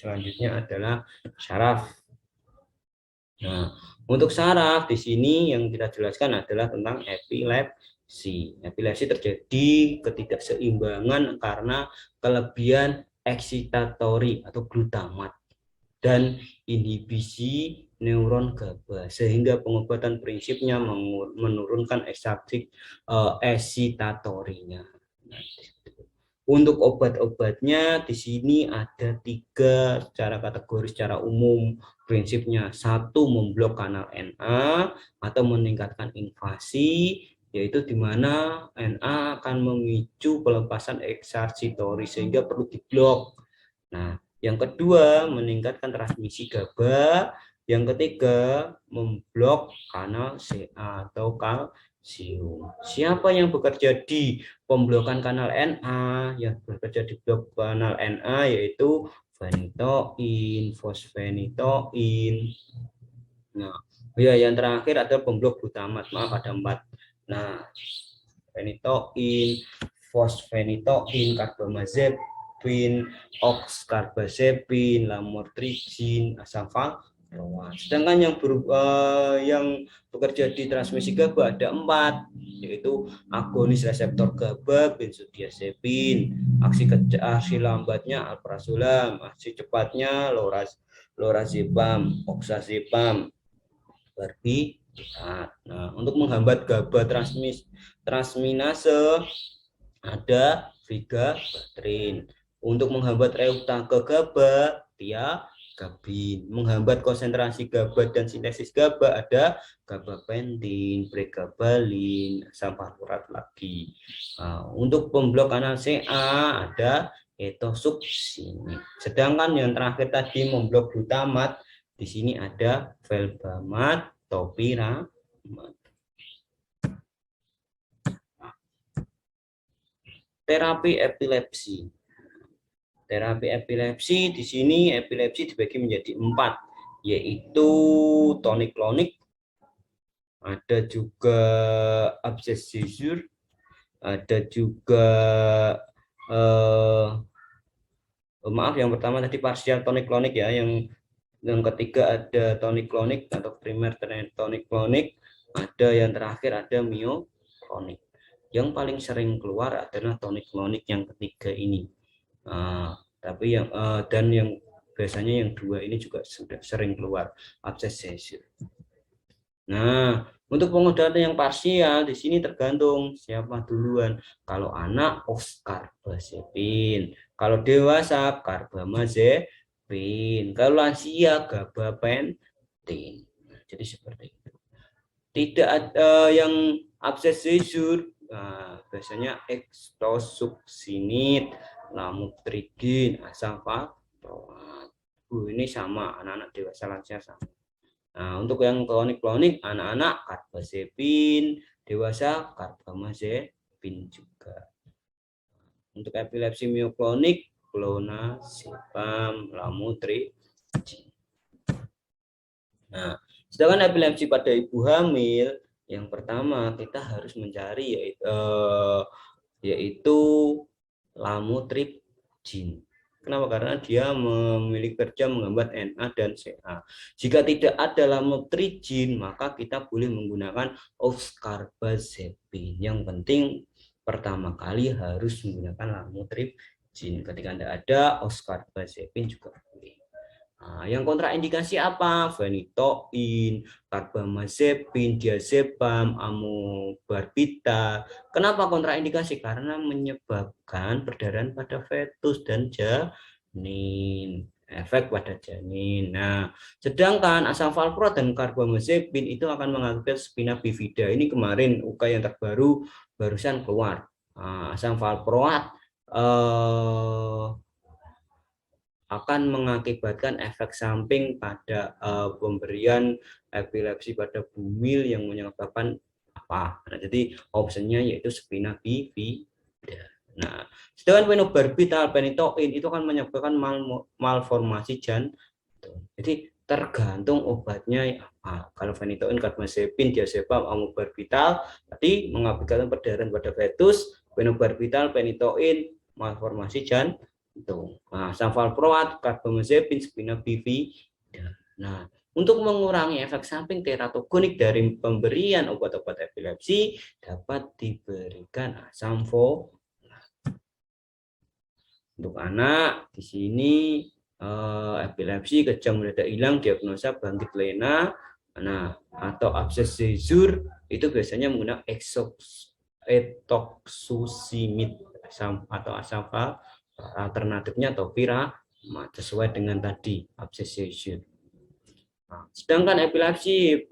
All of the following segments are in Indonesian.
selanjutnya adalah syaraf. Nah, untuk saraf di sini yang kita jelaskan adalah tentang epilepsi. Epilepsi terjadi ketidakseimbangan karena kelebihan eksitatori atau glutamat dan inhibisi neuron GABA, sehingga pengobatan prinsipnya menurunkan eksitatorinya. Nah, untuk obat-obatnya di sini ada 3 secara kategori secara umum prinsipnya. 1, memblok kanal NA atau meningkatkan invasi, yaitu di mana NA akan memicu pelepasan eksarsitori sehingga perlu diblok. Nah, yang kedua meningkatkan transmisi GABA, yang ketiga memblok kanal CA atau kalsium. Siapa yang bekerja di pemblokan kanal NA? Yang bekerja di blok kanal NA yaitu phenytoin, fosfenitoin. Nah, ya yang terakhir ada pemblok glutamat. Maaf, ada 4. Nah, phenytoin, fosfenitoin, karbamazepin, oxcarbazepin, lamotrigine, asam valproat. Sedangkan yang bekerja di transmisi GABA ada 4, yaitu agonis reseptor GABA, benzodiazepin, aksi lambatnya alprazolam, aksi cepatnya lorazepam, oxazepam, barbital. Nah, untuk menghambat GABA transminase ada vigabatrin. Untuk menghambat reuptake GABA, tiagabin. Menghambat konsentrasi GABA dan sintesis GABA ada gabapentin, pregabalin, asam valproat lagi. Nah, untuk pemblok kanal CA ada etosuximib. Sedangkan yang terakhir tadi memblok glutamat, di sini ada felbamat, topiramat. Terapi epilepsi. Terapi epilepsi di sini epilepsi dibagi menjadi 4, yaitu tonik-klonik, ada juga abses seizure, ada juga maaf yang pertama tadi partial tonik-klonik ya, yang ketiga ada tonik-klonik atau primer tonik-klonik, ada yang terakhir ada mioklonik. Yang paling sering keluar adalah tonik-klonik yang ketiga ini. Tapi dan yang biasanya yang 2 ini juga sudah sering keluar, abses seizure. Nah, untuk pengobatan yang parsial di sini tergantung siapa duluan. Kalau anak oxcarbazepin, kalau dewasa karbamazepin, kalau lansia gabapentin. Jadi seperti itu. Tidak ada yang abses seizure, biasanya etosuximib, lamotrigine, asam valproat. Ini sama anak-anak dewasa lansia sama. Nah, untuk yang klonik-klonik anak-anak karbazepin, dewasa karbamazepin juga. Untuk epilepsi mioklonik clonazepam, lamotrigine. Nah, sedangkan epilepsi pada ibu hamil, yang pertama kita harus mencari yaitu lamotrigine. Kenapa? Karena dia memiliki kerja menghambat NA dan CA. Jika tidak ada lamotrigine, maka kita boleh menggunakan oxcarbazepin. Yang penting pertama kali harus menggunakan lamotrigine. Ketika tidak ada, oxcarbazepin juga boleh. Nah, yang kontraindikasi apa? Phenytoin, karbamazepin, diazepam, amobarbital. Kenapa kontraindikasi? Karena menyebabkan perdarahan pada fetus dan janin, efek pada janin. Nah, sedangkan asam valproat dan karbamazepin itu akan mengakibatkan spina bifida. Ini kemarin UK yang terbaru barusan keluar. Asam valproat akan mengakibatkan efek samping pada pemberian epilepsi pada bumil yang menyebabkan apa. Nah, jadi opsinya yaitu spina bifida. Nah, sedangkan phenobarbital, phenytoin itu akan menyebabkan malformasi jantung. Jadi tergantung obatnya apa. Kalau phenytoin, karbamazepin, diazepam, amobarbital tadi mengakibatkan perdarahan pada fetus, phenobarbital, phenytoin malformasi jantung. Itu. Nah, salproat, karbamazepin, spina bifida. Nah, untuk mengurangi efek samping teratogenik dari pemberian obat-obat epilepsi dapat diberikan asam folat. Untuk anak di sini epilepsi kejang mendadak hilang, diagnosa bangkit lena, nah atau abses seizure itu biasanya menggunakan etoxusimid atau asam alternatifnya topira sesuai dengan tadi abses seizure. Nah, sedangkan epilepsi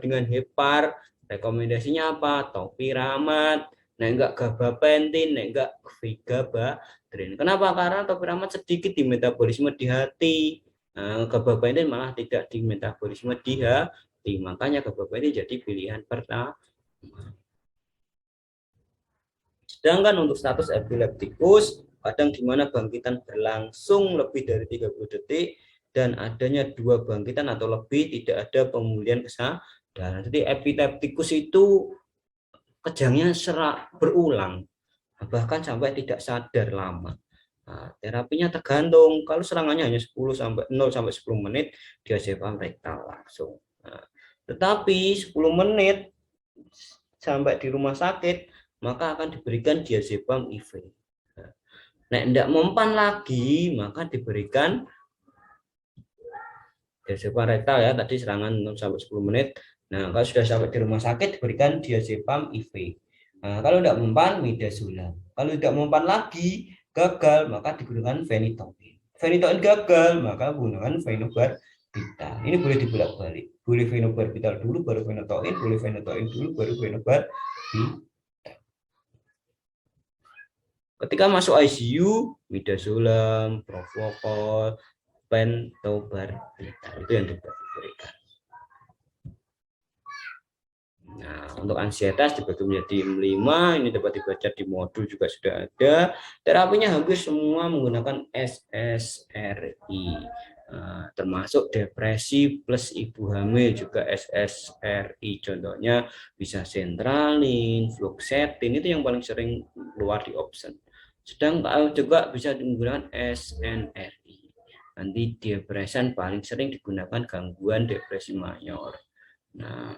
dengan hepar rekomendasinya apa? Topiramat, nah enggak gabapentin, nah enggak vigabatrin. Kenapa? Karena topiramat sedikit di metabolisme di hati. Nah, gabapentin malah tidak di metabolisme di hati. Makanya gabapentin jadi pilihan pertama. Sedangkan untuk status epileptikus, kadang di mana bangkitan berlangsung lebih dari 30 detik dan adanya 2 bangkitan atau lebih, tidak ada pemulihan kesadaran. Jadi epileptikus itu kejangnya serak berulang, bahkan sampai tidak sadar lama. Nah, terapinya tergantung. Kalau serangannya hanya 10 sampai 0 sampai 10 menit, diazepam rektal langsung. Nah, tetapi 10 menit sampai di rumah sakit, maka akan diberikan diazepam IV. Nah, tidak mempan lagi, maka diberikan diazepam rektal ya, tadi serangan 0 sampai 10 menit. Nah, kalau sudah sampai di rumah sakit, diberikan diazepam IV. Nah, kalau tidak mempan, midazolam. Kalau tidak mempan lagi, gagal, maka digunakan phenytoin. Phenytoin gagal, maka gunakan phenobarbital. Ini boleh dibolak-balik. Boleh phenobarbital dulu, baru phenytoin, boleh phenytoin dulu, baru phenobarbital. Ketika masuk ICU, midazolam, propofol, pentobarbital itu yang diberikan. Nah, untuk ansietas dibagi menjadi 5, ini dapat dibaca di modul juga sudah ada. Terapinya hampir semua menggunakan SSRI. Termasuk depresi plus ibu hamil juga SSRI. Contohnya bisa sentralin, fluoxetine, itu yang paling sering keluar di option. Sedang juga bisa menggunakan SNRI. Nanti depresan paling sering digunakan gangguan depresi mayor. Nah,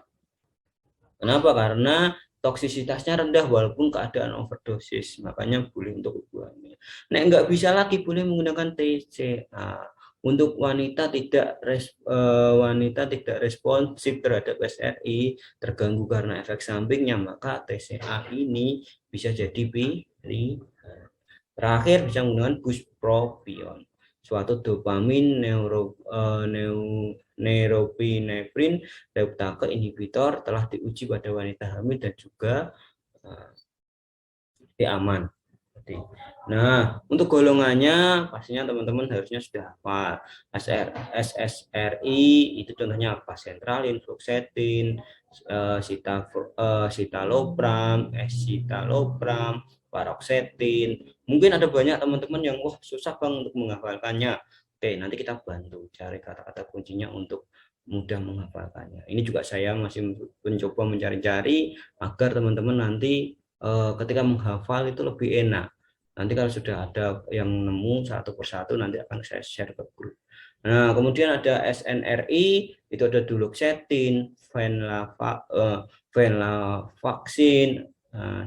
kenapa? Karena toksisitasnya rendah walaupun keadaan overdosis, makanya boleh untuk ibu hamil. Nah, nggak bisa lagi boleh menggunakan TCA. Untuk wanita tidak responsif terhadap SRI, terganggu karena efek sampingnya, maka TCA ini bisa jadi pilihan. Terakhir bisa menggunakan buspropion, suatu dopamin neuropinefrin reuptake inhibitor, telah diuji pada wanita hamil dan juga aman. Nah, untuk golongannya pastinya teman-teman harusnya sudah hafal. SSRI itu contohnya apa? Sentralin, fluoxetine, citalopram, escitalopram, paroxetine. Mungkin ada banyak teman-teman yang wah susah Bang untuk menghafalkannya. Oke, nanti kita bantu cari kata-kata kuncinya untuk mudah menghafalkannya. Ini juga saya masih mencoba mencari-cari agar teman-teman nanti ketika menghafal itu lebih enak. Nanti kalau sudah ada yang nemu satu persatu nanti akan saya share ke grup. Nah, kemudian ada SNRI, itu ada duloxetine, venlafaxine,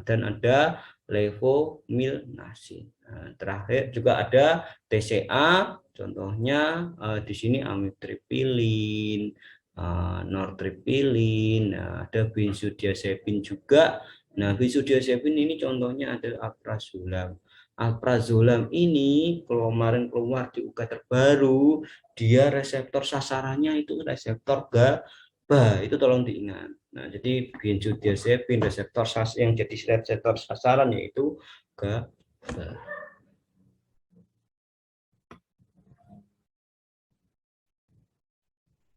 dan ada levomilnasin. Nah, terakhir juga ada TCA, contohnya di sini amitriptilin, nortriptilin, ada benzodiazepin juga. Nah, benzodiazepin ini contohnya adalah alprazolam. Alprazolam ini kemarin keluar di UK terbaru, dia reseptor sasarannya itu reseptor GABA, itu tolong diingat. Nah, jadi benzodiazepin reseptor yang jadi reseptor sasaran yaitu GABA.